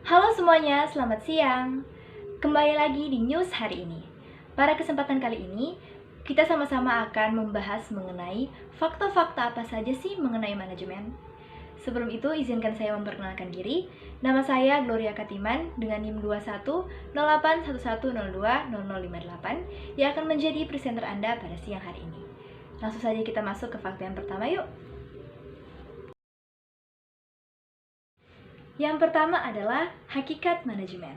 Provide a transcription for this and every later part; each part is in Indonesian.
Halo semuanya, selamat siang. Kembali lagi di news hari ini. Pada kesempatan kali ini, kita sama-sama akan membahas mengenai fakta-fakta apa saja sih mengenai manajemen. Sebelum itu, izinkan saya memperkenalkan diri. Nama saya Gloria Katiman dengan NIM 210811020058 yang akan menjadi presenter Anda pada siang hari ini. Langsung saja kita masuk ke fakta yang pertama yuk. Yang pertama adalah hakikat manajemen.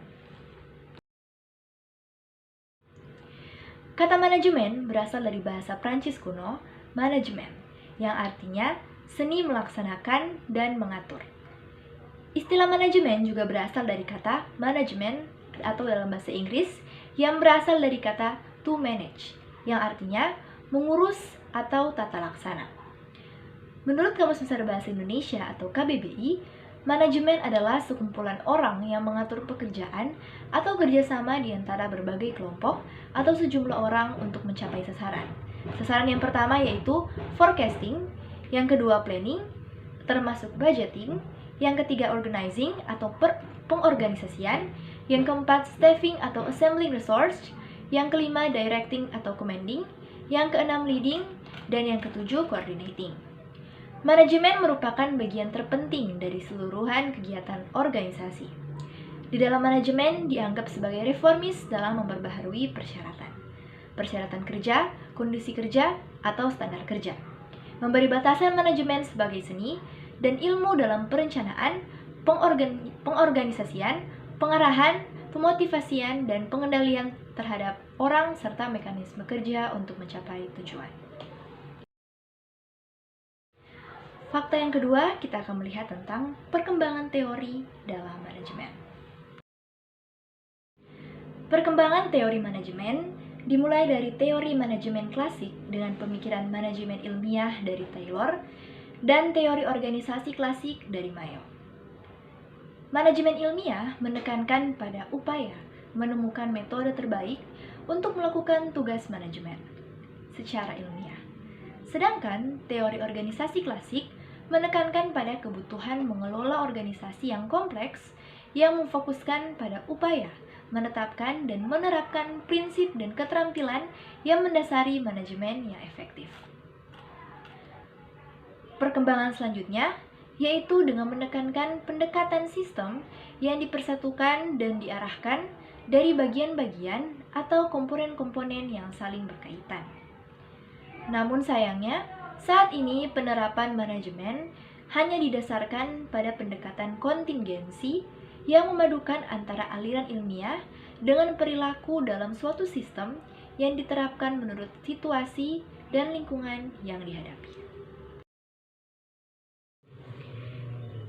Kata manajemen berasal dari bahasa Prancis kuno, manajemen, yang artinya seni melaksanakan dan mengatur. Istilah manajemen juga berasal dari kata manajemen atau dalam bahasa Inggris yang berasal dari kata to manage, yang artinya mengurus atau tata laksana. Menurut Kamus Besar Bahasa Indonesia atau KBBI, manajemen adalah sekumpulan orang yang mengatur pekerjaan atau kerjasama di antara berbagai kelompok atau sejumlah orang untuk mencapai sasaran. Sasaran yang pertama yaitu forecasting, yang kedua planning, termasuk budgeting, yang ketiga organizing atau pengorganisasian, yang keempat staffing atau assembling resource, yang kelima directing atau commanding, yang keenam leading, dan yang ketujuh coordinating. Manajemen merupakan bagian terpenting dari seluruhan kegiatan organisasi. Di dalam manajemen dianggap sebagai reformis dalam memperbaharui persyaratan kerja, kondisi kerja, atau standar kerja. Memberi batasan manajemen sebagai seni dan ilmu dalam perencanaan, pengorganisasian, pengarahan, pemotivasian, dan pengendalian terhadap orang serta mekanisme kerja untuk mencapai tujuan. Fakta yang kedua, kita akan melihat tentang perkembangan teori dalam manajemen. Perkembangan teori manajemen dimulai dari teori manajemen klasik dengan pemikiran manajemen ilmiah dari Taylor dan teori organisasi klasik dari Mayo. Manajemen ilmiah menekankan pada upaya menemukan metode terbaik untuk melakukan tugas manajemen secara ilmiah. Sedangkan teori organisasi klasik menekankan pada kebutuhan mengelola organisasi yang kompleks yang memfokuskan pada upaya menetapkan dan menerapkan prinsip dan keterampilan yang mendasari manajemen yang efektif. Perkembangan selanjutnya yaitu dengan menekankan pendekatan sistem yang dipersatukan dan diarahkan dari bagian-bagian atau komponen-komponen yang saling berkaitan. Namun sayangnya, saat ini penerapan manajemen hanya didasarkan pada pendekatan kontingensi yang memadukan antara aliran ilmiah dengan perilaku dalam suatu sistem yang diterapkan menurut situasi dan lingkungan yang dihadapi.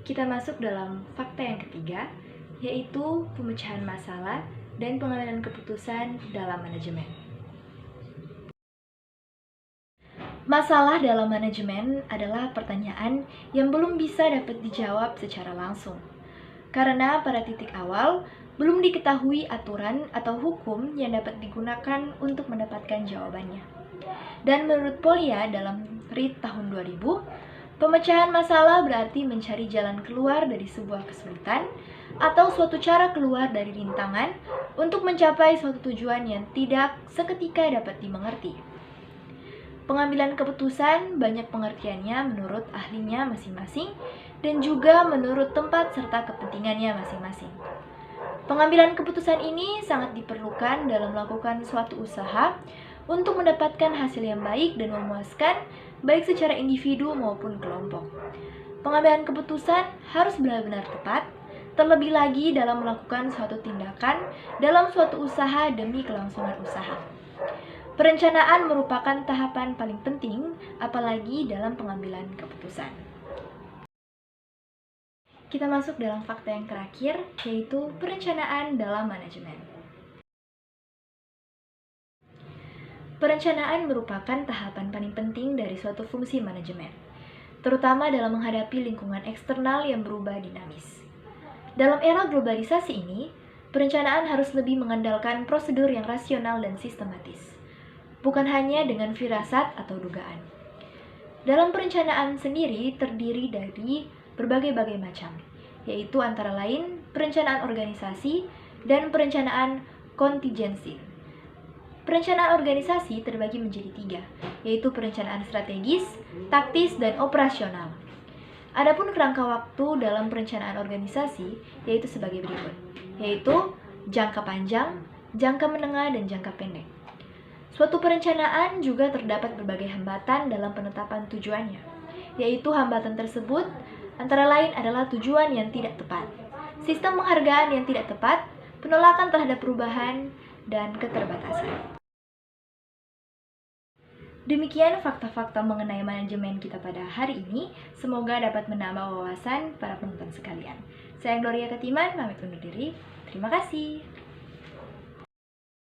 Kita masuk dalam fakta yang ketiga, yaitu pemecahan masalah dan pengambilan keputusan dalam manajemen. Masalah dalam manajemen adalah pertanyaan yang belum bisa dapat dijawab secara langsung. Karena pada titik awal, belum diketahui aturan atau hukum yang dapat digunakan untuk mendapatkan jawabannya. Dan menurut Polya dalam RIT tahun 2000, pemecahan masalah berarti mencari jalan keluar dari sebuah kesulitan atau suatu cara keluar dari rintangan untuk mencapai suatu tujuan yang tidak seketika dapat dimengerti. Pengambilan keputusan banyak pengertiannya menurut ahlinya masing-masing dan juga menurut tempat serta kepentingannya masing-masing. Pengambilan keputusan ini sangat diperlukan dalam melakukan suatu usaha untuk mendapatkan hasil yang baik dan memuaskan baik secara individu maupun kelompok. Pengambilan keputusan harus benar-benar tepat, terlebih lagi dalam melakukan suatu tindakan dalam suatu usaha demi kelangsungan usaha. Perencanaan merupakan tahapan paling penting, apalagi dalam pengambilan keputusan. Kita masuk dalam fakta yang terakhir, yaitu perencanaan dalam manajemen. Perencanaan merupakan tahapan paling penting dari suatu fungsi manajemen, terutama dalam menghadapi lingkungan eksternal yang berubah dinamis. Dalam era globalisasi ini, perencanaan harus lebih mengandalkan prosedur yang rasional dan sistematis, bukan hanya dengan firasat atau dugaan. Dalam perencanaan sendiri terdiri dari berbagai-bagai macam, yaitu antara lain perencanaan organisasi dan perencanaan kontingensi. Perencanaan organisasi terbagi menjadi 3, yaitu perencanaan strategis, taktis, dan operasional. Adapun kerangka waktu dalam perencanaan organisasi yaitu sebagai berikut, yaitu jangka panjang, jangka menengah, dan jangka pendek. Suatu perencanaan juga terdapat berbagai hambatan dalam penetapan tujuannya, yaitu hambatan tersebut antara lain adalah tujuan yang tidak tepat, sistem penghargaan yang tidak tepat, penolakan terhadap perubahan, dan keterbatasan. Demikian fakta-fakta mengenai manajemen kita pada hari ini. Semoga dapat menambah wawasan para penonton sekalian. Saya Gloria Ketiman, pamit undur diri. Terima kasih.